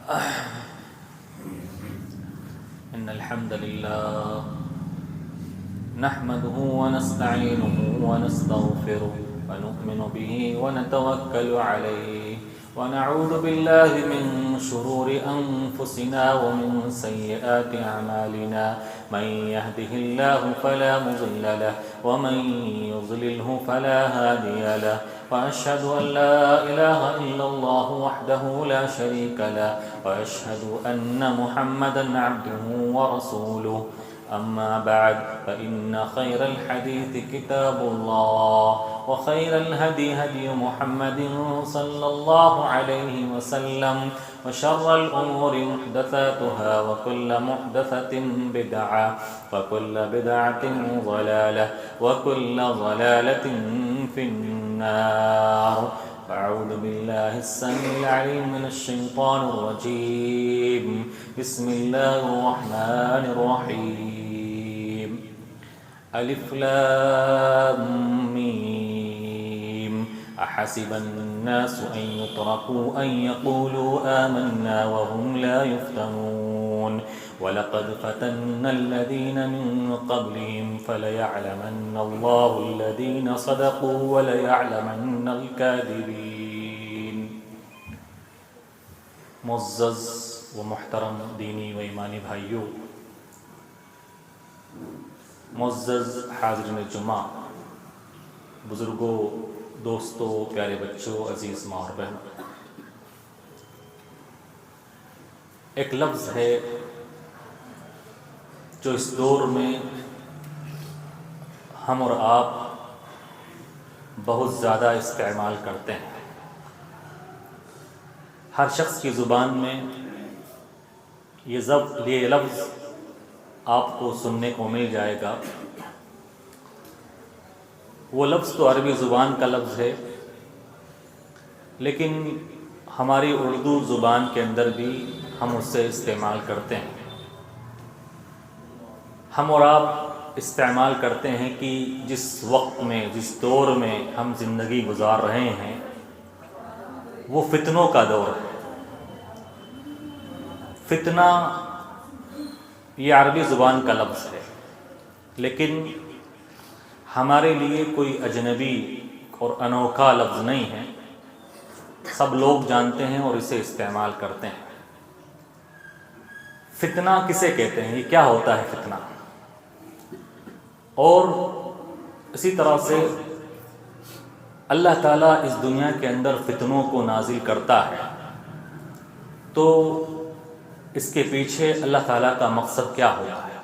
إن الحمد لله نحمده ونستعينه ونستغفره ونؤمن به ونتوكل عليه ونعوذ بالله من شرور أنفسنا ومن سيئات أعمالنا من يهده الله فلا مضل له ومن يضلله فلا هادي له وأشهد أن لا إله إلا الله وحده لا شريك له وأشهد أن محمدا عبده ورسوله أما بعد فإن خير الحديث كتاب الله وخير الهدي هدي محمد صلى الله عليه وسلم وشر الأمور محدثاتها وكل محدثة بدعة وكل بدعة ضلالة وكل ضلالة في النار. أعوذ بالله السميع العليم من الشيطان الرجيم. بسم الله الرحمن الرحيم. ألف لام ميم. أحسب الناس أن يتركوا أن يقولوا آمنا وهم لا يفتنون ولقد فتنا الذين من قبلهم فليعلمن الله الذين صدقوا وليعلمن الكاذبين. معزز و محترم دینی و ایمانی بھائیوں، معزز حاضرین جمعہ، بزرگوں، دوستوں، پیارے بچوں، عزیز ماں اور بہنوں، ایک لفظ ہے جو اس دور میں ہم اور آپ بہت زیادہ استعمال کرتے ہیں. ہر شخص کی زبان میں یہ لفظ آپ کو سننے کو مل جائے گا. وہ لفظ تو عربی زبان کا لفظ ہے، لیکن ہماری اردو زبان کے اندر بھی ہم اس سے استعمال کرتے ہیں. ہم اور آپ استعمال کرتے ہیں کہ جس وقت میں، جس دور میں ہم زندگی گزار رہے ہیں وہ فتنوں کا دور ہے. فتنہ یہ عربی زبان کا لفظ ہے، لیکن ہمارے لیے کوئی اجنبی اور انوکھا لفظ نہیں ہے. سب لوگ جانتے ہیں اور اسے استعمال کرتے ہیں. فتنہ کسے کہتے ہیں؟ یہ کیا ہوتا ہے فتنہ؟ اور اسی طرح سے اللہ تعالیٰ اس دنیا کے اندر فتنوں کو نازل کرتا ہے تو اس کے پیچھے اللہ تعالیٰ کا مقصد کیا ہوتا ہے؟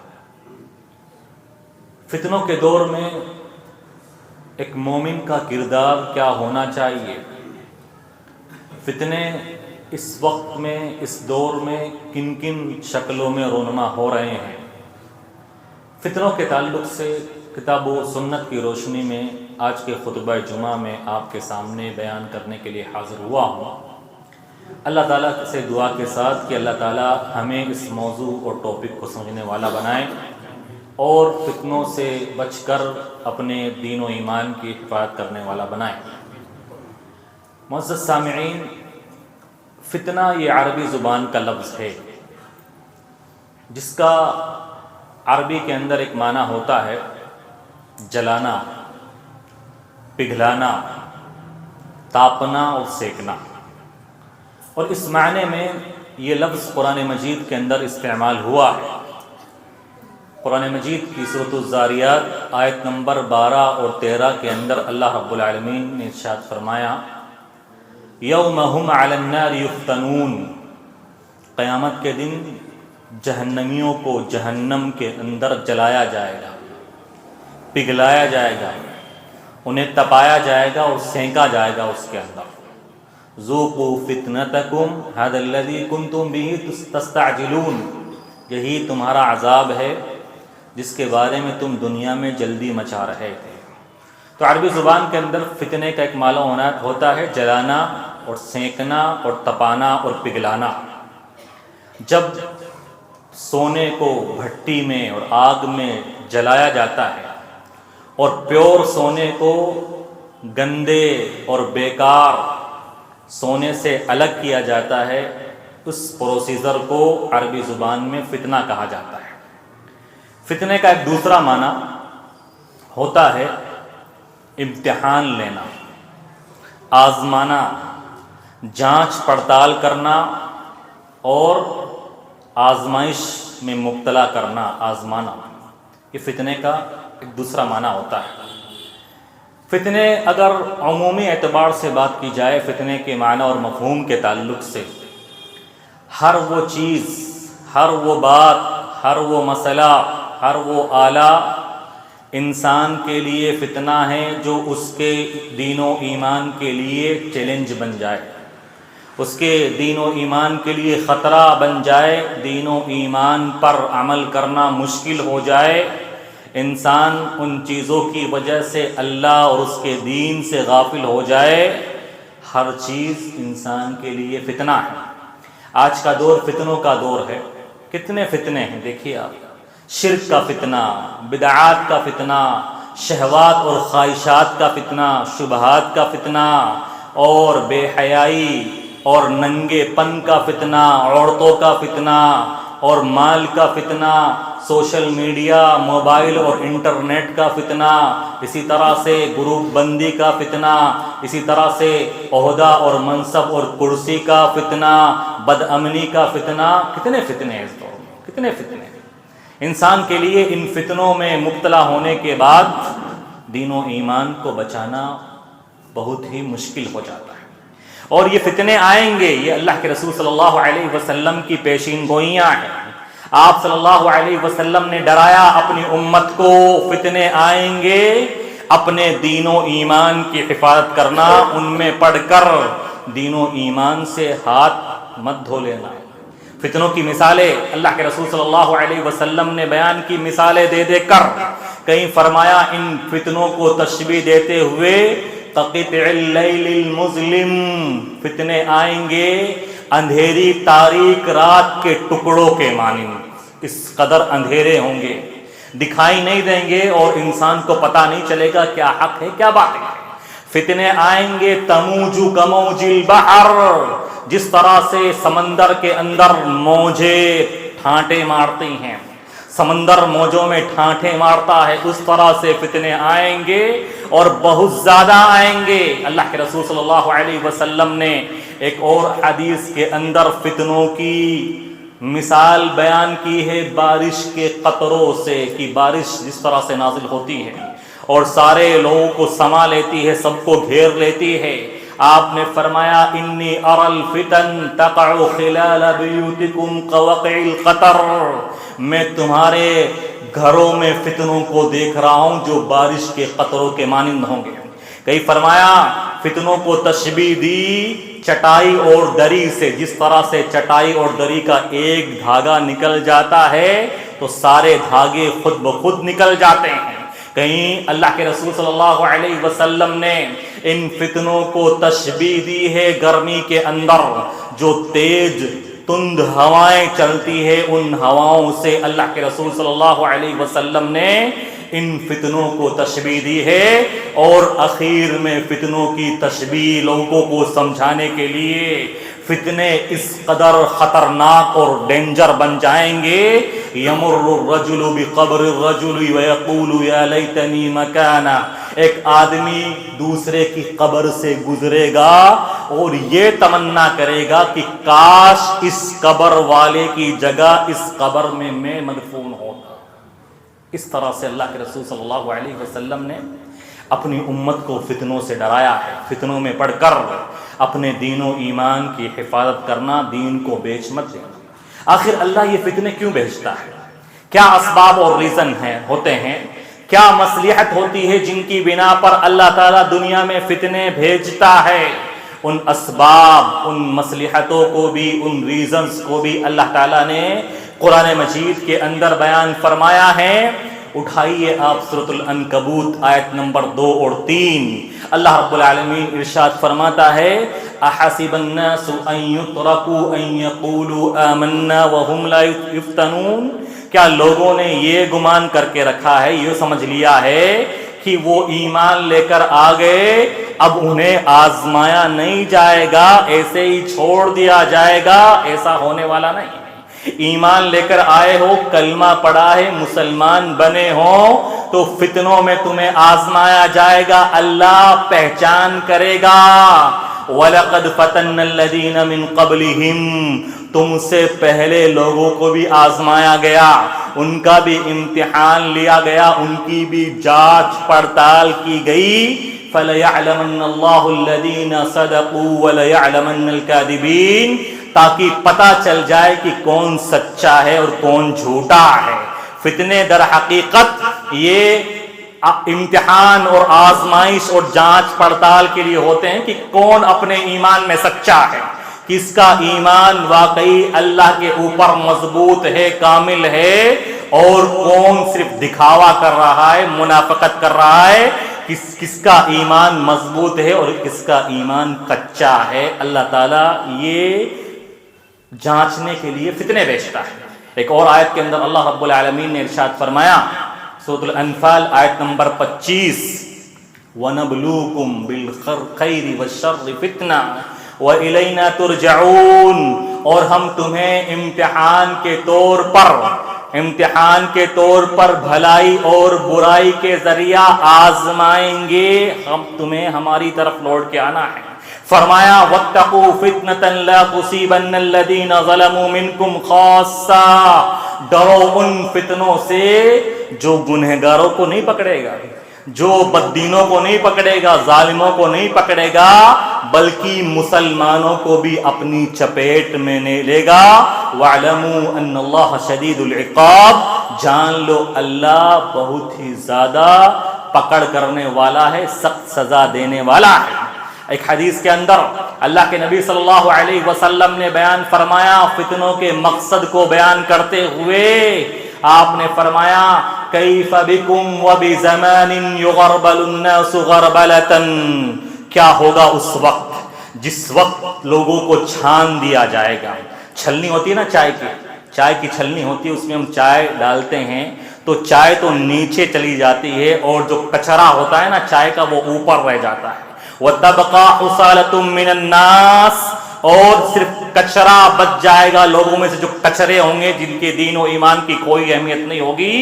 فتنوں کے دور میں ایک مومن کا کردار کیا ہونا چاہیے؟ فتنے اس وقت میں، اس دور میں کن کن شکلوں میں رونما ہو رہے ہیں؟ فتنوں کے تعلق سے کتاب و سنت کی روشنی میں آج کے خطبہ جمعہ میں آپ کے سامنے بیان کرنے کے لیے حاضر ہوا ہوں. اللہ تعالیٰ سے دعا کے ساتھ کہ اللہ تعالیٰ ہمیں اس موضوع اور ٹاپک کو سمجھنے والا بنائے اور فتنوں سے بچ کر اپنے دین و ایمان کی حفاظت کرنے والا بنائے. معزز سامعین، فتنہ یہ عربی زبان کا لفظ ہے جس کا عربی کے اندر ایک معنی ہوتا ہے جلانا، پگھلانا، تاپنا اور سینکنا. اور اس معنی میں یہ لفظ قرآن مجید کے اندر استعمال ہوا ہے. قرآن مجید کی سورۃ الذاریات آیت نمبر 12 اور 13 کے اندر اللہ رب العالمین نے ارشاد فرمایا یوم ہم علی النار یفتنون، قیامت کے دن جہنمیوں کو جہنم کے اندر جلایا جائے گا، پگھلایا جائے گا، انہیں تپایا جائے گا اور سینکا جائے گا اس کے اندر. ذوقوا فتنتکم ھذا الذی کنتم بہ تستعجلون، یہی تمہارا عذاب ہے جس کے بارے میں تم دنیا میں جلدی مچا رہے تھے. تو عربی زبان کے اندر فتنے کا ایک معنی ہوتا ہے جلانا اور سینکنا اور تپانا اور پگھلانا. جب سونے کو بھٹی میں اور آگ میں جلایا جاتا ہے اور پیور سونے کو گندے اور بیکار سونے سے الگ کیا جاتا ہے، اس پروسیجر کو عربی زبان میں فتنہ کہا جاتا ہے۔ فتنے کا ایک دوسرا معنی ہوتا ہے امتحان لینا، آزمانا، جانچ پڑتال کرنا اور آزمائش میں مبتلا کرنا، آزمانا، یہ فتنے کا ایک دوسرا معنی ہوتا ہے۔ فتنے اگر عمومی اعتبار سے بات کی جائے فتنے کے معنی اور مفہوم کے تعلق سے، ہر وہ چیز، ہر وہ بات، ہر وہ مسئلہ، ہر وہ آلہ انسان کے لیے فتنہ ہے جو اس کے دین و ایمان کے لیے چیلنج بن جائے، اس کے دین و ایمان کے لیے خطرہ بن جائے، دین و ایمان پر عمل کرنا مشکل ہو جائے، انسان ان چیزوں کی وجہ سے اللہ اور اس کے دین سے غافل ہو جائے، ہر چیز انسان کے لیے فتنہ ہے۔ آج کا دور فتنوں کا دور ہے۔ کتنے فتنے ہیں دیکھیے آپ، شرک کا فتنہ، بدعات کا فتنہ، شہوات اور خواہشات کا فتنہ، شبہات کا فتنہ، اور بے حیائی اور ننگے پن کا فتنہ، عورتوں کا فتنہ اور مال کا فتنہ، سوشل میڈیا، موبائل اور انٹرنیٹ کا فتنہ، اسی طرح سے گروپ بندی کا فتنہ، اسی طرح سے عہدہ اور منصب اور کرسی کا فتنہ، بد امنی کا فتنہ۔ کتنے فتنے ہیں اس دور میں، کتنے فتنے ہیں۔ انسان کے لیے ان فتنوں میں مبتلا ہونے کے بعد دین و ایمان کو بچانا بہت ہی مشکل ہو جاتا ہے، اور یہ فتنے آئیں گے، یہ اللہ کے رسول صلی اللہ علیہ وسلم کی پیشین گوئیاں ہیں۔ آپ صلی اللہ علیہ وسلم نے ڈرایا اپنی امت کو، فتنے آئیں گے، اپنے دین و ایمان کی حفاظت کرنا، ان میں پڑھ کر دین و ایمان سے ہاتھ مت دھو لینا۔ فتنوں کی مثالیں اللہ کے رسول صلی اللہ علیہ وسلم نے بیان کی، مثالیں دے دے کر کہیں فرمایا ان فتنوں کو تشبیہ دیتے ہوئے قطع اللیل المظلم، فتنے آئیں گے اندھیری تاریک رات کے ٹکڑوں کے مانند، اس قدر اندھیرے ہوں گے، دکھائی نہیں دیں گے اور انسان کو پتہ نہیں چلے گا کیا حق ہے کیا باطل ہے۔ فتنے آئیں گے تموج کموج البحر، جس طرح سے سمندر کے اندر موجیں ٹھانٹے مارتی ہیں، سمندر موجوں میں ٹھانٹے مارتا ہے، اس طرح سے فتنے آئیں گے اور بہت زیادہ آئیں گے۔ اللہ کے رسول صلی اللہ علیہ وسلم نے ایک اور حدیث کے اندر فتنوں کی مثال بیان کی ہے بارش کے قطروں سے، کہ بارش جس طرح سے نازل ہوتی ہے اور سارے لوگوں کو سما لیتی ہے، سب کو گھیر لیتی ہے۔ آپ نے فرمایا انی اری الفتن تقع خلال بیوتکم كوقع القطر، میں تمہارے گھروں میں فتنوں کو دیکھ رہا ہوں جو بارش کے قطروں کے مانند ہوں گے۔ کہیں فرمایا فتنوں کو تشبیہ دی چٹائی اور دری سے، جس طرح سے چٹائی اور دری کا ایک دھاگا نکل جاتا ہے تو سارے دھاگے خود بخود نکل جاتے ہیں۔ کہیں اللہ کے رسول صلی اللہ علیہ وسلم نے ان فتنوں کو تشبیہ دی ہے گرمی کے اندر، جو تیز تند ہوائیں چلتی ہے، ان ہواؤں سے اللہ کے رسول صلی اللہ علیہ وسلم نے ان فتنوں کو تشبیہ دی ہے۔ اور اخیر میں فتنوں کی تشبیہ لوگوں کو سمجھانے کے لیے فتنے اس قدر خطرناک اور ڈینجر بن جائیں گے، یمر الرجل بقبر الرجل ویقول یا لیتنی مکانا، ایک آدمی دوسرے کی قبر سے گزرے گا اور یہ تمنا کرے گا کہ کاش اس قبر والے کی جگہ اس قبر میں مدفون ہوتا۔ اس طرح سے اللہ کے رسول صلی اللہ علیہ وسلم نے اپنی امت کو فتنوں سے ڈرایا ہے۔ فتنوں میں پڑھ کر اپنے دین و ایمان کی حفاظت کرنا، دین کو بیچ مت دینا۔ آخر اللہ یہ فتنے کیوں بھیجتا ہے؟ کیا اسباب اور ریزن ہوتے ہیں؟ کیا مصلحت ہوتی ہے جن کی بنا پر اللہ تعالیٰ دنیا میں فتنے بھیجتا ہے؟ ان اسباب، ان مصلحتوں کو بھی، ان ریزنز کو بھی اللہ تعالیٰ نے قرآن مجید کے اندر بیان فرمایا ہے۔ اٹھائیے آپ سورۃ العنکبوت آیت نمبر 2 اور 3، اللہ رب العالمین ارشاد فرماتا ہے احسب الناس ان يتركوا ان يقولوا آمنا وهم لا يفتنون، کیا لوگوں نے یہ گمان کر کے رکھا ہے، یہ سمجھ لیا ہے کہ کہ وہ ایمان لے کر آ گئے، اب انہیں آزمایا نہیں جائے گا، ایسے ہی چھوڑ دیا جائے گا، ایسا ہونے والا نہیں۔ ایمان لے کر آئے ہو، کلمہ پڑھا ہے، مسلمان بنے ہو، تو فتنوں میں تمہیں آزمایا جائے گا، اللہ پہچان کرے گا۔ وَلَقَدْ فَتَنَّ الَّذِينَ مِن قَبْلِهِمْ، تم سے پہلے لوگوں کو بھی آزمایا گیا، ان کا بھی امتحان لیا گیا، ان کی بھی جانچ پڑتال کی گئی۔ فَلَيَعْلَمَنَّ اللَّهُ الَّذِينَ صَدَقُوا وَلَيَعْلَمَنَّ الْكَاذِبِينَ، تاکہ پتہ چل جائے کہ کون سچا ہے اور کون جھوٹا ہے۔ فتنے در حقیقت یہ امتحان اور آزمائش اور جانچ پڑتال کے لیے ہوتے ہیں کہ کون اپنے ایمان میں سچا ہے، کس کا ایمان واقعی اللہ کے اوپر مضبوط ہے، کامل ہے، اور کون صرف دکھاوا کر رہا ہے، منافقت کر رہا ہے، کس کا ایمان مضبوط ہے اور کس کا ایمان کچا ہے۔ اللہ تعالیٰ یہ جانچنے کے لیے فتنے بھیجتا ہے۔ ایک اور آیت کے اندر اللہ رب العالمین نے ارشاد فرمایا، سورۃ الانفال آیت نمبر 25، وَنَبْلُوكُمْ بِالْخَيْرِ وَالشَّرِّ فِتْنَةً وَإِلَيْنَا تُرْجَعُونَ، اور ہم تمہیں امتحان کے طور پر بھلائی اور برائی کے ذریعہ آزمائیں گے، ہم تمہیں ہماری طرف لوٹ کے آنا ہے۔ فرمایا وَاتَّقُوا فِتْنَةً لَا تُصِيبَنَّ الَّذِينَ ظَلَمُوا مِنْكُمْ خَاصَّةً، ڈرو ان فتنوں سے جو گنہگاروں کو نہیں پکڑے گا، جو بددینوں کو نہیں پکڑے گا، ظالموں کو نہیں پکڑے گا، بلکہ مسلمانوں کو بھی اپنی چپیٹ میں لے لے گا۔ وَاعْلَمُوا أَنَّ اللَّهَ شَدِيدُ الْعِقَابِ، جان لو اللہ بہت ہی زیادہ پکڑ کرنے والا ہے، سخت سزا دینے والا ہے۔ ایک حدیث کے اندر اللہ کے نبی صلی اللہ علیہ وسلم نے بیان فرمایا، فتنوں کے مقصد کو بیان کرتے ہوئے آپ نے فرمایا، کیف بکم وبزمان یغربل الناس غربلۃ، کیا ہوگا اس وقت جس وقت لوگوں کو چھان دیا جائے گا۔ چھلنی ہوتی ہے نا چائے کی چھلنی ہوتی ہے، اس میں ہم چائے ڈالتے ہیں تو چائے تو نیچے چلی جاتی ہے اور جو کچرا ہوتا ہے نا چائے کا وہ اوپر رہ جاتا ہے۔ وَتَبْقَى حُصَالَةٌ مِّنَ النَّاسِ، اور صرف کچرا بچ جائے گا، لوگوں میں سے جو کچرے ہوں گے جن کے دین و ایمان کی کوئی اہمیت نہیں ہوگی،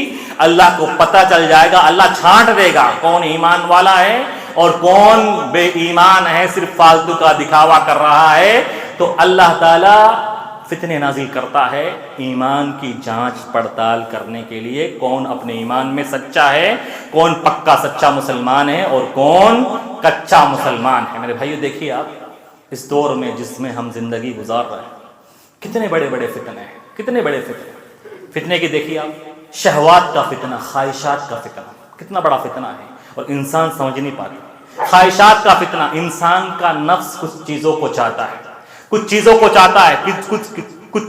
اللہ کو پتہ چل جائے گا، اللہ چھانٹ دے گا کون ایمان والا ہے اور کون بے ایمان ہے، صرف فالتو کا دکھاوا کر رہا ہے۔ تو اللہ تعالیٰ فتنے نازل کرتا ہے ایمان کی جانچ پڑتال کرنے کے لیے، کون اپنے ایمان میں سچا ہے، کون پکا سچا مسلمان ہے اور کون کچا مسلمان ہے۔ میرے بھائیو دیکھیے آپ اس دور میں جس میں ہم زندگی گزار رہے ہیں، کتنے بڑے بڑے فتنے ہیں، کتنے بڑے فتنے کی دیکھیے آپ، شہوات کا فتنہ، خواہشات کا فتنہ، کتنا بڑا فتنہ ہے اور انسان سمجھ نہیں پاتا۔ خواہشات کا فتنہ، انسان کا نفس کچھ چیزوں کو چاہتا ہے، کچھ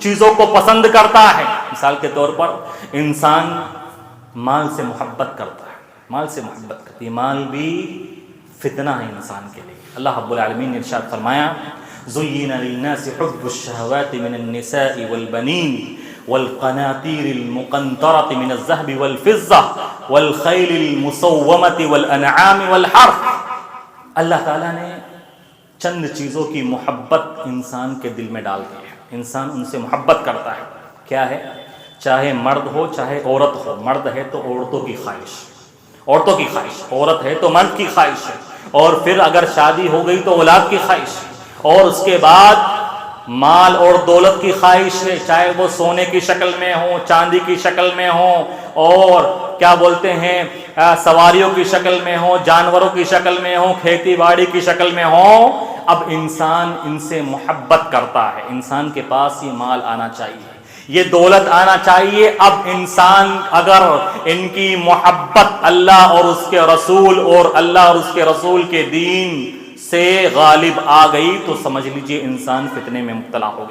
چیزوں کو پسند کرتا ہے۔ مثال کے طور پر انسان مال سے محبت کرتا ہے، مال بھی فتنہ ہے انسان کے لیے۔ اللہ رب العالمین نے ارشاد فرمایا، زُيِّنَ لِلنَّاسِ حُبُّ الشَّهَوَاتِ مِنَ النِّسَاءِ وَالْبَنِينَ وَالْقَنَاطِيرِ الْمُقَنطَرَةِ مِنَ الذَّهَبِ وَالْفِضَّةِ وَالْخَيْلِ الْمُسَوَّمَةِ وَالْأَنْعَامِ وَالْحَرْثِ، اللہ تعالیٰ نے چند چیزوں کی محبت انسان کے دل میں ڈال دی ہے، انسان ان سے محبت کرتا ہے۔ کیا ہے؟ چاہے مرد ہو چاہے عورت ہو، مرد ہے تو عورتوں کی خواہش، عورت ہے تو مرد کی خواہش ہے، اور پھر اگر شادی ہو گئی تو اولاد کی خواہش، اور اس کے بعد مال اور دولت کی خواہش ہے، چاہے وہ سونے کی شکل میں ہو، چاندی کی شکل میں ہو، اور کیا بولتے ہیں سواریوں کی شکل میں ہو، جانوروں کی شکل میں ہو، کھیتی باڑی کی شکل میں ہو۔ اب انسان ان سے محبت کرتا ہے، انسان کے پاس یہ مال آنا چاہیے، یہ دولت آنا چاہیے۔ اب انسان اگر ان کی محبت اللہ اور اس کے رسول اور اللہ اور اس کے رسول کے دین سے غالب آ گئی تو سمجھ لیجئے انسان فتنے میں مبتلا ہو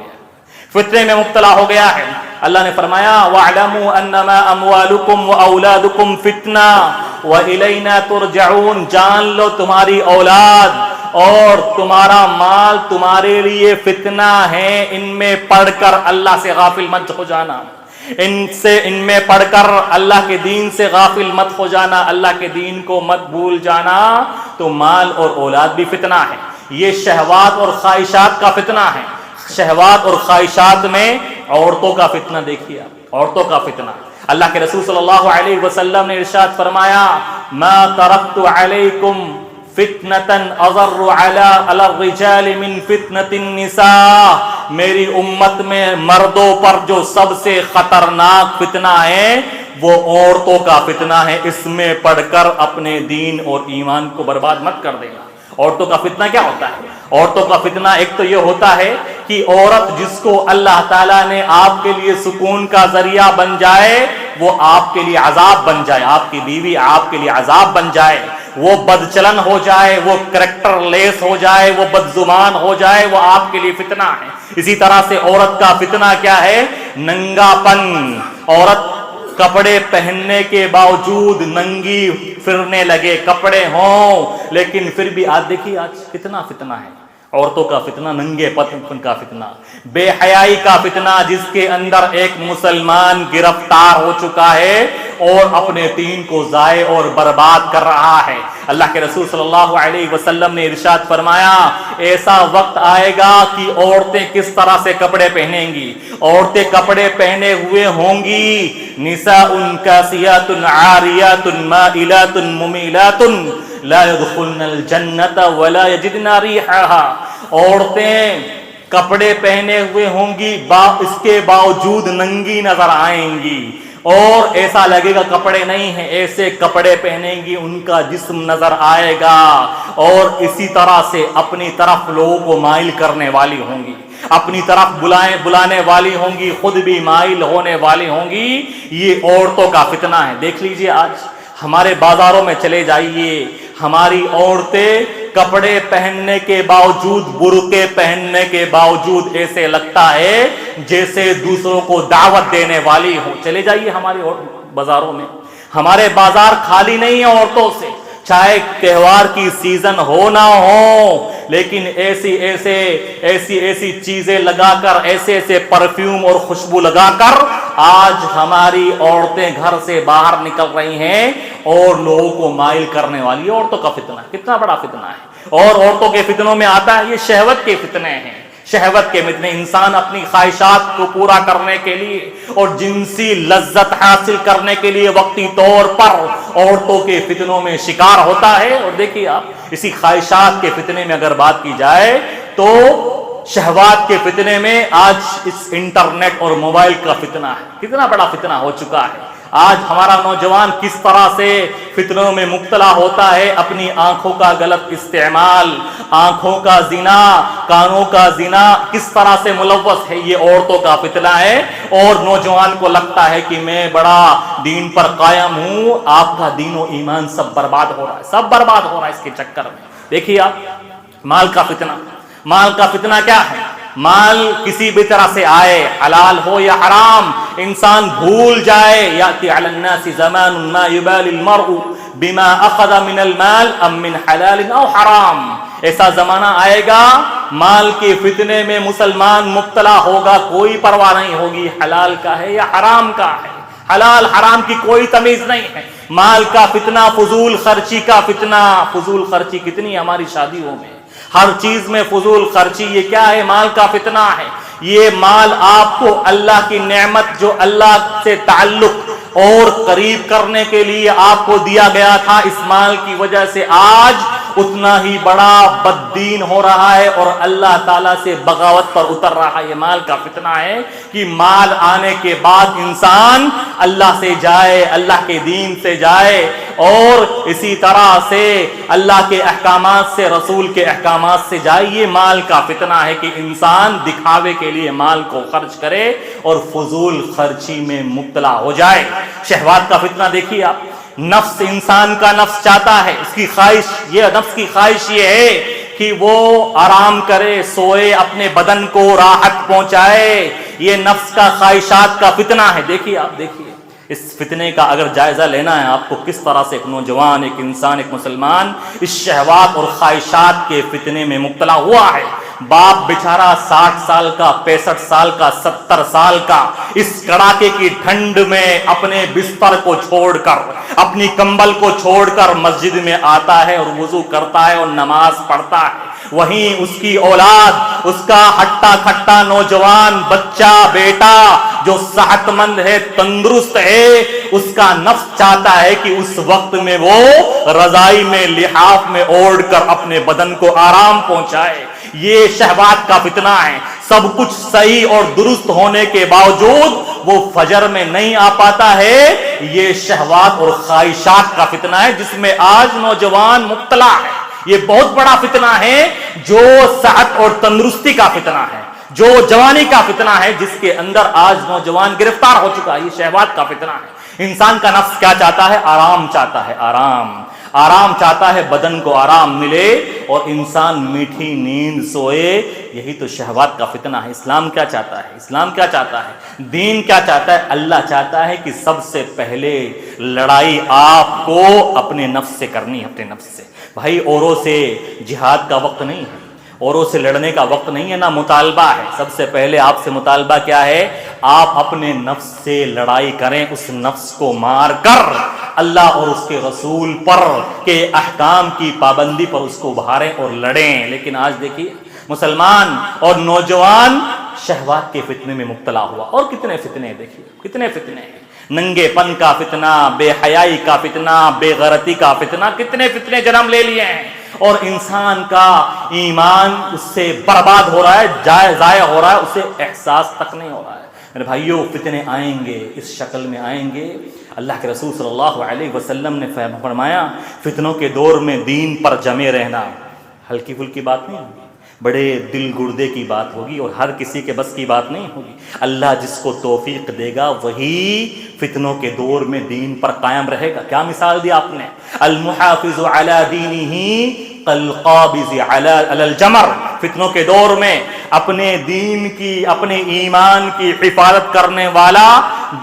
گیا ہے، اللہ نے فرمایا وَاعْلَمُوا أَنَّمَا أَمْوَالُكُمْ وَأَوْلَادُكُمْ فِتْنَةٌ وَإِلَيْنَا تُرْجَعُونَ، جان لو تمہاری اولاد اور تمہارا مال تمہارے لیے فتنہ ہے، ان میں پڑھ کر اللہ سے غافل مت ہو جانا۔ ان میں پڑھ کر اللہ کے دین سے غافل مت ہو جانا، اللہ کے دین کو مت بھول جانا۔ تو مال اور اولاد بھی فتنہ ہے، یہ شہوات اور خواہشات کا فتنہ ہے۔ شہوات اور خواہشات میں عورتوں کا فتنہ دیکھیے آپ، عورتوں کا فتنہ۔ اللہ کے رسول صلی اللہ علیہ وسلم نے ارشاد فرمایا، ما ترکت علیکم فتنة اضر علی الرجال من فتنة النساء، میری امت میں مردوں پر جو سب سے خطرناک فتنہ ہے وہ عورتوں کا فتنہ ہے، اس میں پڑھ کر اپنے دین اور ایمان کو برباد مت کر دینا۔ عورتوں کا فتنہ کیا ہوتا ہے؟ عورتوں کا فتنہ ایک تو یہ ہوتا ہے کہ عورت جس کو اللہ تعالیٰ نے آپ کے لیے سکون کا ذریعہ بن جائے وہ آپ کے لیے عذاب بن جائے، آپ کی بیوی آپ کے لیے عذاب بن جائے، وہ بدچلن ہو جائے، وہ کریکٹر لیس ہو جائے، وہ بدزبان ہو جائے، وہ آپ کے لیے فتنہ ہے۔ اسی طرح سے عورت کا فتنہ کیا ہے؟ ننگا پن۔ عورت کپڑے پہننے کے باوجود ننگی پھرنے لگے، کپڑے ہوں لیکن پھر بھی آج دیکھیے آج کتنا فتنہ ہے، عورتوں کا فتنہ، ننگے پن کا فتنہ، بے حیائی کا فتنہ، جس کے اندر ایک مسلمان گرفتار ہو چکا ہے اور اپنے دین کو ضائع اور برباد کر رہا ہے۔ اللہ کے رسول صلی اللہ علیہ وسلم نے ارشاد فرمایا، ایسا وقت آئے گا کہ عورتیں کس طرح سے کپڑے پہنیں گی، عورتیں کپڑے پہنے ہوئے ہوں گی، نساء کاسیات عاریات مائلات ممیلات لا يدخلن الجنت ولا یجدن ریحها، عورتیں کپڑے پہنے ہوئے ہوں گی، اس کے باوجود ننگی نظر آئیں گی، اور ایسا لگے گا کپڑے نہیں ہیں، ایسے کپڑے پہنیں گی ان کا جسم نظر آئے گا، اور اسی طرح سے اپنی طرف لوگوں کو مائل کرنے والی ہوں گی، اپنی طرف بلانے والی ہوں گی، خود بھی مائل ہونے والی ہوں گی۔ یہ عورتوں کا فتنہ ہے۔ دیکھ لیجئے آج ہمارے بازاروں میں چلے جائیے، ہماری عورتیں کپڑے پہننے کے باوجود، برقعے پہننے کے باوجود ایسے لگتا ہے جیسے دوسروں کو دعوت دینے والی ہو۔ چلے جائیے ہمارے بازاروں میں، ہمارے بازار خالی نہیں ہیں عورتوں سے، چاہے تہوار کی سیزن ہو نہ ہو، لیکن ایسی چیزیں لگا کر، ایسے پرفیوم اور خوشبو لگا کر آج ہماری عورتیں گھر سے باہر نکل رہی ہیں اور لوگوں کو مائل کرنے والی۔ عورتوں کا فتنہ کتنا بڑا فتنہ ہے، اور عورتوں کے فتنوں میں آتا ہے یہ شہوت کے فتنے ہیں۔ شہوت کے فتنے، انسان اپنی خواہشات کو پورا کرنے کے لیے اور جنسی لذت حاصل کرنے کے لیے وقتی طور پر عورتوں کے فتنوں میں شکار ہوتا ہے۔ اور دیکھیے آپ اسی خواہشات کے فتنے میں اگر بات کی جائے تو شہوات کے فتنے میں آج اس انٹرنیٹ اور موبائل کا فتنہ ہے، کتنا بڑا فتنہ ہو چکا ہے۔ آج ہمارا نوجوان کس طرح سے فتنوں میں مبتلا ہوتا ہے، اپنی آنکھوں کا غلط استعمال، آنکھوں کا زنا، کانوں کا زنا کس طرح سے ملوث ہے، یہ عورتوں کا فتنہ ہے۔ اور نوجوان کو لگتا ہے کہ میں بڑا دین پر قائم ہوں، آپ کا دین و ایمان سب برباد ہو رہا ہے، سب برباد ہو رہا ہے اس کے چکر میں۔ دیکھیے آپ مال کا فتنہ، مال کا فتنہ کیا ہے؟ مال کسی بھی طرح سے آئے، حلال ہو یا حرام، انسان بھول جائے۔ یاتی علی الناس زمان ما یبالی المرء بما اخذ من المال ام من حلال او حرام، ایسا زمانہ آئے گا مال کے فتنے میں مسلمان مبتلا ہوگا، کوئی پرواہ نہیں ہوگی حلال کا ہے یا حرام کا ہے، حلال حرام کی کوئی تمیز نہیں ہے۔ مال کا فتنہ، فضول خرچی کا فتنہ، فضول خرچی کتنی ہماری شادیوں میں، ہر چیز میں فضول خرچی، یہ کیا ہے؟ مال کا فتنہ ہے۔ یہ مال آپ کو اللہ کی نعمت جو اللہ سے تعلق اور قریب کرنے کے لیے آپ کو دیا گیا تھا، اس مال کی وجہ سے آج اتنا ہی بڑا بددین ہو رہا ہے اور اللہ تعالیٰ سے بغاوت پر اتر رہا ہے۔ یہ مال کا فتنہ ہے کہ مال آنے کے بعد انسان اللہ سے جائے، اللہ کے دین سے جائے، اور اسی طرح سے اللہ کے احکامات سے، رسول کے احکامات سے جائے۔ یہ مال کا فتنہ ہے کہ انسان دکھاوے کے لیے مال کو خرچ کرے اور فضول خرچی میں مبتلا ہو جائے۔ شہوات کا فتنہ دیکھیے آپ، نفس، انسان کا نفس چاہتا ہے، اس کی خواہش، یہ نفس کی خواہش یہ ہے کہ وہ آرام کرے، سوئے، اپنے بدن کو راحت پہنچائے۔ یہ نفس کا خواہشات کا فتنہ ہے۔ دیکھیے آپ، دیکھیے اس فتنے کا اگر جائزہ لینا ہے آپ کو، کس طرح سے ایک نوجوان، ایک انسان، ایک مسلمان اس شہوات اور خواہشات کے فتنے میں مبتلا ہوا ہے۔ باپ بیچارہ 60 سال کا، 65 سال کا، 70 سال کا اس کڑاکے کی ٹھنڈ میں اپنے بستر کو چھوڑ کر، اپنی کمبل کو چھوڑ کر مسجد میں آتا ہے اور وضو کرتا ہے اور نماز پڑھتا ہے۔ وہیں اس کی اولاد، اس کا ہٹا کھٹا نوجوان بچہ، بیٹا جو صحت مند ہے، تندرست ہے، اس کا نفس چاہتا ہے کہ اس وقت میں وہ رضائی میں، لحاف میں اوڑھ کر اپنے بدن کو آرام پہنچائے۔ یہ شہوات کا فتنہ ہے۔ سب کچھ صحیح اور درست ہونے کے باوجود وہ فجر میں نہیں آ پاتا ہے۔ یہ شہوات اور خواہشات کا فتنہ ہے جس میں آج نوجوان مبتلا ہے۔ یہ بہت بڑا فتنہ ہے جو صحت اور تندرستی کا فتنہ ہے، جو جوانی کا فتنہ ہے، جس کے اندر آج نوجوان گرفتار ہو چکا ہے۔ یہ شہوات کا فتنہ ہے۔ انسان کا نفس کیا چاہتا ہے؟ آرام چاہتا ہے، آرام چاہتا ہے، بدن کو آرام ملے اور انسان میٹھی نیند سوئے۔ یہی تو شہوات کا فتنہ ہے۔ اسلام کیا چاہتا ہے؟ اسلام کیا چاہتا ہے؟ دین کیا چاہتا ہے؟ اللہ چاہتا ہے کہ سب سے پہلے لڑائی آپ کو اپنے نفس سے کرنی ہے، اپنے نفس سے۔ بھائی اوروں سے جہاد کا وقت نہیں ہے، اوروں سے لڑنے کا وقت نہیں ہے، نہ مطالبہ ہے۔ سب سے پہلے آپ سے مطالبہ کیا ہے؟ آپ اپنے نفس سے لڑائی کریں، اس نفس کو مار کر اللہ اور اس کے رسول پر کے احکام کی پابندی پر اس کو ابھاریں اور لڑیں۔ لیکن آج دیکھیے مسلمان اور نوجوان شہوات کے فتنے میں مبتلا ہوا۔ اور کتنے فتنے، دیکھیے کتنے فتنے ہیں۔ ننگے پن کا فتنہ، بے حیائی کا فتنہ، بے غیرتی کا فتنہ، کتنے فتنے جنم لے لیے ہیں۔ اور انسان کا ایمان اس سے برباد ہو رہا ہے، ضائع ہو رہا ہے، اسے احساس تک نہیں ہو رہا ہے۔ میرے بھائیوں، فتنے آئیں گے، اس شکل میں آئیں گے۔ اللہ کے رسول صلی اللہ علیہ وسلم نے فرمایا فتنوں کے دور میں دین پر جمے رہنا ہلکی پھلکی بات نہیں ہوگی، بڑے دل گردے کی بات ہوگی اور ہر کسی کے بس کی بات نہیں ہوگی۔ اللہ جس کو توفیق دے گا وہی فتنوں کے دور میں دین پر قائم رہے گا۔ کیا مثال دی آپ نے؟ المحافظ علی دینہ کالقابض علی الجمر۔ فتنوں کے دور میں اپنے دین کی، اپنے ایمان کی حفاظت کرنے والا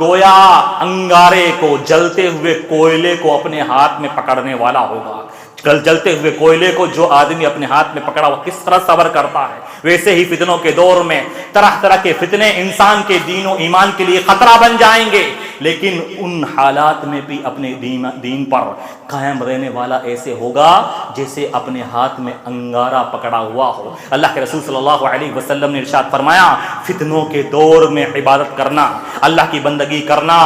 گویا انگارے کو، جلتے ہوئے کوئلے کو اپنے ہاتھ میں پکڑنے والا ہوگا۔ کل جلتے ہوئے کوئلے کو جو آدمی اپنے ہاتھ میں پکڑا وہ کس طرح صبر کرتا ہے، ویسے ہی فتنوں کے دور میں طرح طرح کے فتنے انسان کے دین و ایمان کے لیے خطرہ بن جائیں گے، لیکن ان حالات میں بھی اپنے دین پر قائم رہنے والا ایسے ہوگا جیسے اپنے ہاتھ میں انگارہ پکڑا ہوا ہو۔ اللہ کے رسول صلی اللہ علیہ وسلم نے ارشاد فرمایا، فتنوں کے دور میں عبادت کرنا، اللہ کی بندگی کرنا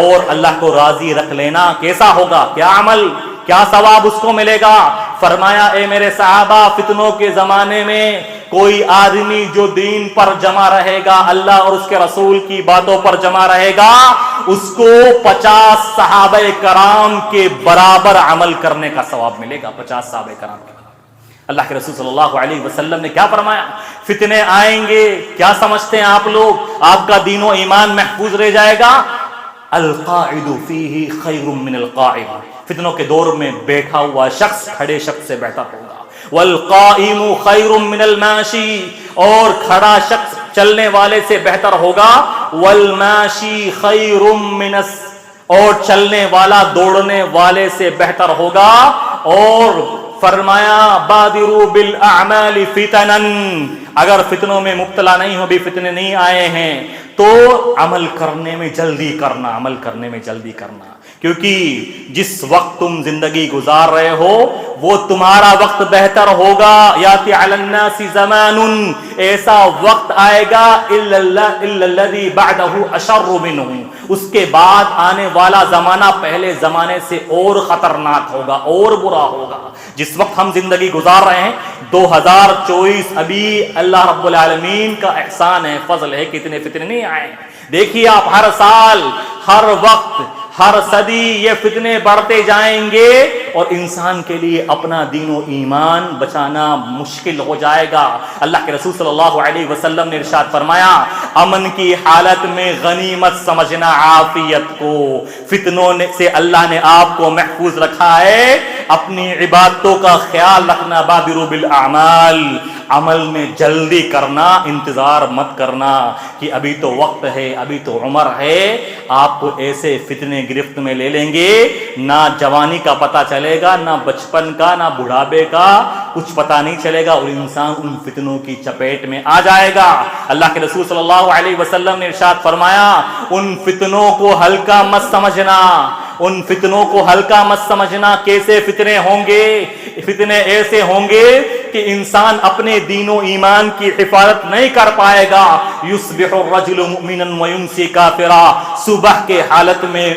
اور اللہ کو راضی رکھ لینا کیسا ہوگا؟ کیا عمل، کیا ثواب اس کو ملے گا؟ فرمایا، اے میرے صحابہ، فتنوں کے زمانے میں کوئی آدمی جو دین پر جمع رہے گا، اللہ اور اس کے رسول کی باتوں پر جمع رہے گا، اس کو 50 صحابہ کرام کے برابر عمل کرنے کا ثواب ملے گا۔ 50 صحابہ کرام کے۔ اللہ کے رسول صلی اللہ علیہ وسلم نے کیا فرمایا؟ فتنے آئیں گے، کیا سمجھتے ہیں آپ لوگ آپ کا دین و ایمان محفوظ رہ جائے گا؟ القاعد فیہ خیر من القاعد۔ فتنوں کے دور میں بیٹھا ہوا شخص کھڑے شخص سے بہتر ہوگا۔ والقائم خیر من الماشی، اور کھڑا شخص چلنے والے سے بہتر ہوگا۔ والماشی خیر من اور چلنے والا دوڑنے والے سے بہتر ہوگا۔ اور فرمایا، بادروا بالاعمال فتنا، اگر فتنوں میں مبتلا نہیں ہو، بھی فتنے نہیں آئے ہیں تو عمل کرنے میں جلدی کرنا، عمل کرنے میں جلدی کرنا، کیونکہ جس وقت تم زندگی گزار رہے ہو وہ تمہارا وقت بہتر ہوگا۔ یاتی علی الناس زمان، ایسا وقت آئے گا الا الذی بعدہ اشر منہ، اس کے بعد آنے والا زمانہ پہلے زمانے سے اور خطرناک ہوگا اور برا ہوگا۔ جس وقت ہم زندگی گزار رہے ہیں 2024، ابھی اللہ رب العالمین کا احسان ہے، فضل ہے، کتنے فتنے نہیں آئے۔ دیکھیے آپ، ہر سال، ہر وقت، ہر صدی یہ فتنے بڑھتے جائیں گے اور انسان کے لیے اپنا دین و ایمان بچانا مشکل ہو جائے گا۔ اللہ کے رسول صلی اللہ علیہ وسلم نے ارشاد فرمایا، امن کی حالت میں غنیمت سمجھنا عافیت کو، فتنوں سے اللہ نے آپ کو محفوظ رکھا ہے، اپنی عبادتوں کا خیال رکھنا۔ بادروا بالاعمال، عمل میں جلدی کرنا، انتظار مت کرنا کہ ابھی تو وقت ہے، ابھی تو عمر ہے۔ آپ کو ایسے فتنے گرفت میں لے لیں گے، نہ جوانی کا پتہ چلے گا، نہ بچپن کا، نہ بڑھاپے کا، کچھ پتہ نہیں چلے گا اور انسان ان فتنوں کی چپیٹ میں آ جائے گا۔ اللہ کے رسول صلی اللہ علیہ وسلم نے ارشاد فرمایا ان فتنوں کو ہلکا مت سمجھنا، ان فتنوں کو ہلکا مت سمجھنا۔ کیسے فتنے ہوں گے؟ فتنے ایسے ہوں گے کہ انسان اپنے دین و ایمان کی حفاظت نہیں کر پائے گا۔ یصبح الرجل مؤمنا ویمسی کافرا، صبح کے حالت میں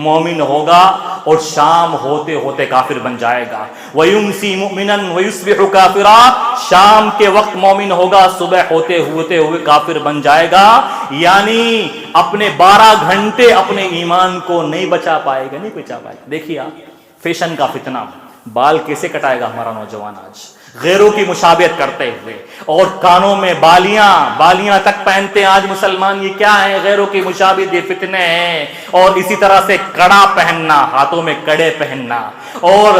مومن ہوگا اور شام ہوتے ہوتے کافر بن جائے گا۔ ویمسی مؤمنا ویصبح کافرا، شام کے وقت مومن ہوگا، صبح ہوتے ہوئے کافر بن جائے گا۔ یعنی اپنے 12 گھنٹے اپنے ایمان کو نہیں بچا پائے گا، نہیں بچا پائے گا۔ دیکھیے آپ فیشن کا فتنہ، بال کیسے کٹائے گا ہمارا نوجوان آج غیروں کی مشابہت کرتے ہوئے، اور کانوں میں بالیاں تک پہنتے ہیں آج مسلمان۔ یہ کیا ہے؟ غیروں کی مشابہت، یہ فتنے ہیں۔ اور اسی طرح سے کڑا پہننا، ہاتھوں میں کڑے پہننا، اور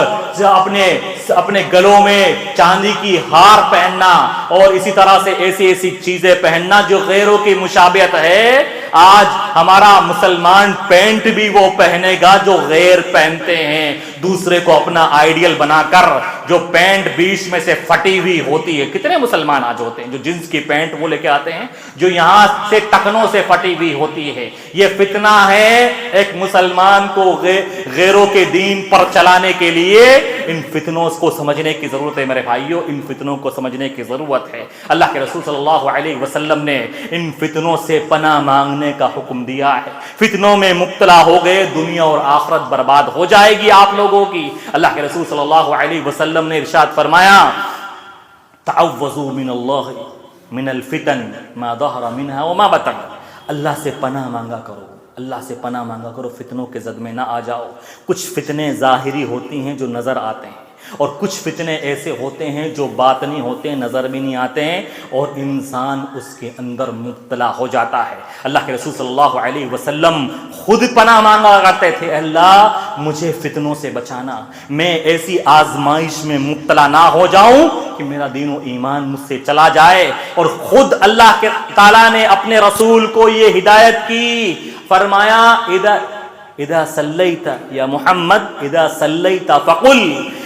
اپنے گلوں میں چاندی کی ہار پہننا، اور اسی طرح سے ایسی چیزیں پہننا جو غیروں کی مشابہت ہے۔ آج ہمارا مسلمان پینٹ بھی وہ پہنے گا جو غیر پہنتے ہیں، دوسرے کو اپنا آئیڈیل بنا کر۔ جو پینٹ بیچ میں سے پھٹی ہوئی ہوتی ہے، کتنے مسلمان آج ہوتے ہیں جو جنس کی پینٹ وہ لے کے آتے ہیں جو یہاں سے ٹکنوں سے پھٹی ہوئی ہوتی ہے۔ یہ فتنہ ہے ایک مسلمان کو غیروں کے دین پر چلانے کے لیے۔ ان فتنوں کو سمجھنے کی ضرورت ہے میرے بھائیوں، ان فتنوں کو سمجھنے کی ضرورت ہے۔ اللہ کے رسول صلی اللہ علیہ وسلم نے ان فتنوں سے پناہ مانگنے کا حکم دیا ہے۔ فتنوں میں مبتلا ہو گئے، دنیا اور آخرت برباد ہو جائے گی آپ لوگوں کی۔ اللہ کے رسول صلی اللہ علیہ وسلم نے ارشاد فرمایا تعوذوا من اللہ من الفتن ما ظہر منها وما بطن، اللہ سے پناہ مانگا کرو، اللہ سے پناہ مانگا کرو، فتنوں کے زد میں نہ آ جاؤ۔ کچھ فتنے ظاہری ہوتی ہیں جو نظر آتے ہیں، اور کچھ فتنے ایسے ہوتے ہیں جو باطنی ہوتے ہیں، نظر بھی نہیں آتے ہیں، اور انسان اس کے اندر مبتلا ہو جاتا ہے۔ اللہ کے رسول صلی اللہ علیہ وسلم خود پناہ مانگا کرتے تھے، اللہ مجھے فتنوں سے بچانا، میں ایسی آزمائش میں مبتلا نہ ہو جاؤں کہ میرا دین و ایمان مجھ سے چلا جائے۔ اور خود اللہ کے تعالیٰ نے اپنے رسول کو یہ ہدایت کی، فرمایا اذا صلیت یا محمد اذا صلیت فقل،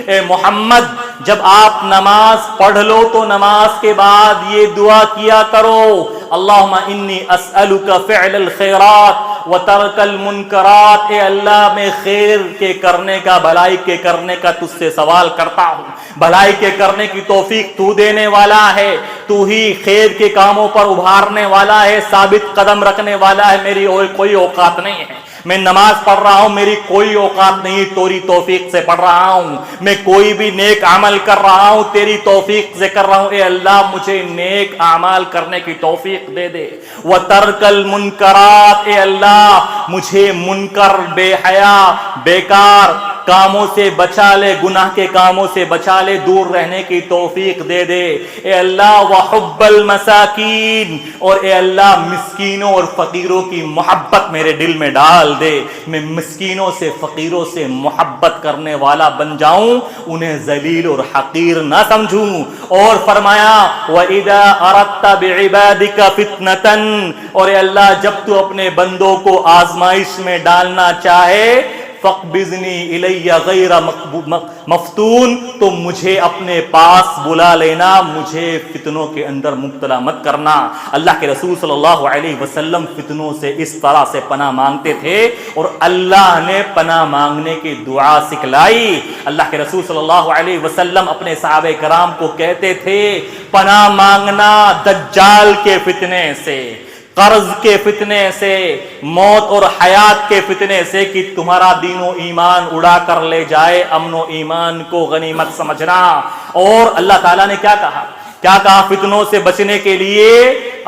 اے محمد جب آپ نماز پڑھ لو تو نماز کے بعد یہ دعا کیا کرو، اللہم انی اسألک فعل الخیرات وترک المنکرات، اے اللہ میں خیر کے کرنے کا، بھلائی کے کرنے کا تجھ سے سوال کرتا ہوں، بھلائی کے کرنے کی توفیق تو دینے والا ہے، تو ہی خیر کے کاموں پر ابھارنے والا ہے، ثابت قدم رکھنے والا ہے، میری اور کوئی اوقات نہیں ہے، میں نماز پڑھ رہا ہوں میری کوئی اوقات نہیں، تیری توفیق سے پڑھ رہا ہوں، میں کوئی بھی نیک عمل کر رہا ہوں تیری توفیق سے کر رہا ہوں، اے اللہ مجھے نیک اعمال کرنے کی توفیق دے دے۔ وَتَرْكَ الْمُنْكَرَاتِ، اے اللہ مجھے منکر، بے حیا، بیکار کاموں سے بچا لے، گناہ کے کاموں سے بچا لے، دور رہنے کی توفیق دے دے، اے اللہ۔ وحب المساکین، اور اے اللہ مسکینوں اور فقیروں کی محبت میرے دل میں ڈال دے، میں مسکینوں سے فقیروں سے محبت کرنے والا بن جاؤں، انہیں ذلیل اور حقیر نہ سمجھوں۔ اور فرمایا وَإِذَا أَرَدْتَ بِعِبَادِكَ فِتْنَةً، اور اے اللہ جب تو اپنے بندوں کو آزمائش میں ڈالنا چاہے، فَقْبِضْنِي إِلَيَّ غَيْرَ مفتون، تو مجھے اپنے پاس بلا لینا، مجھے فتنوں کے اندر مبتلا مت کرنا۔ اللہ کے رسول صلی اللہ علیہ وسلم فتنوں سے اس طرح سے پناہ مانگتے تھے، اور اللہ نے پناہ مانگنے کی دعا سکھلائی۔ اللہ کے رسول صلی اللہ علیہ وسلم اپنے صحابہ کرام کو کہتے تھے پناہ مانگنا دجال کے فتنے سے، قرض کے فتنے سے، موت اور حیات کے فتنے سے، کہ تمہارا دین و ایمان اڑا کر لے جائے، امن و ایمان کو غنیمت سمجھنا۔ اور اللہ تعالیٰ نے کیا کہا فتنوں سے بچنے کے لیے؟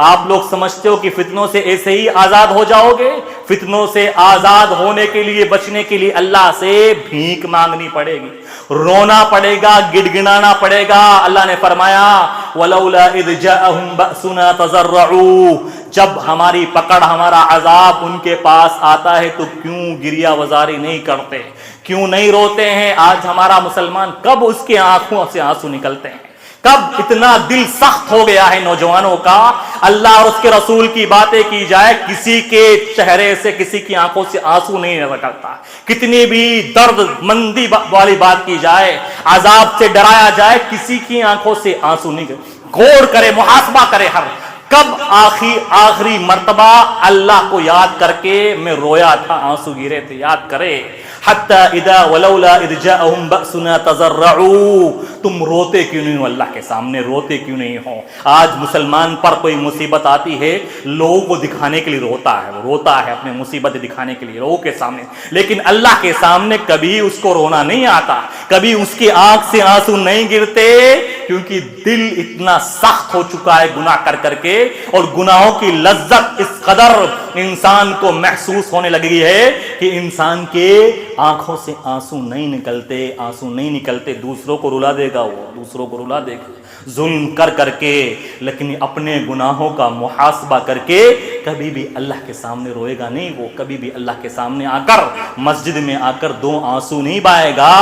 آپ لوگ سمجھتے ہو کہ فتنوں سے ایسے ہی آزاد ہو جاؤ گے؟ فتنوں سے آزاد ہونے کے لیے، بچنے کے لیے اللہ سے بھیک مانگنی پڑے گی، رونا پڑے گا، گڑگڑانا پڑے گا۔ اللہ نے فرمایا وَلَوْلَا إِذْ جَاءَهُمْ بَأْسُنَا تَضَرَّعُوا، جب ہماری پکڑ، ہمارا عذاب ان کے پاس آتا ہے تو کیوں گریہ وزاری نہیں کرتے، کیوں نہیں روتے ہیں؟ آج ہمارا مسلمان کب اس کے آنکھوں سے آنسو نکلتے ہیں، کب اتنا دل سخت ہو گیا ہے نوجوانوں کا، اللہ اور اس کے رسول کی باتیں کی جائے کسی کے چہرے سے، کسی کی آنکھوں سے آنسو نہیں نکلتا، کتنی بھی درد مندی والی بات کی جائے، عذاب سے ڈرایا جائے، کسی کی آنکھوں سے آنسو نہیں غور کرے، محاسبہ کرے ہر کب آخری مرتبہ اللہ کو یاد کر کے میں رویا تھا، آنسو گرے تھے، یاد کرے۔ حتی اذا ولولا اذ جاءهم بأسنا تضرعوا، تم روتے کیوں نہیں ہو اللہ کے سامنے، روتے کیوں نہیں ہو؟ آج مسلمان پر کوئی مصیبت آتی ہے لوگوں کو دکھانے کے لیے روتا ہے، وہ روتا ہے اپنے مصیبت دکھانے کے لیے لوگوں کے سامنے، لیکن اللہ کے سامنے کبھی اس کو رونا نہیں آتا، کبھی اس کی آنکھ سے آنسو نہیں گرتے، کیونکہ دل اتنا سخت ہو چکا ہے گناہ کر کر کے، اور گناہوں کی لذت اس قدر انسان کو محسوس ہونے لگی ہے کہ انسان کے آنکھوں سے آنسو نہیں نکلتے، دوسروں کو رلا دے گا، وہ دوسروں کو رلا دے گا ظلم کر کر کے، لیکن اپنے گناہوں کا محاسبہ کر کے کبھی بھی اللہ کے سامنے روئے گا نہیں، وہ کبھی بھی اللہ کے سامنے آ کر مسجد میں آ کر دو آنسو نہیں بہائے گا،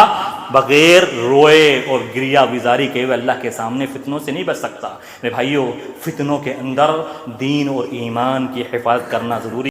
بغیر روئے اور گریہ وزاری کے ہوئے اللہ کے سامنے فتنوں سے نہیں بچ سکتا۔ میرے بھائیوں، فتنوں کے اندر دین اور ایمان کی حفاظت کرنا ضروری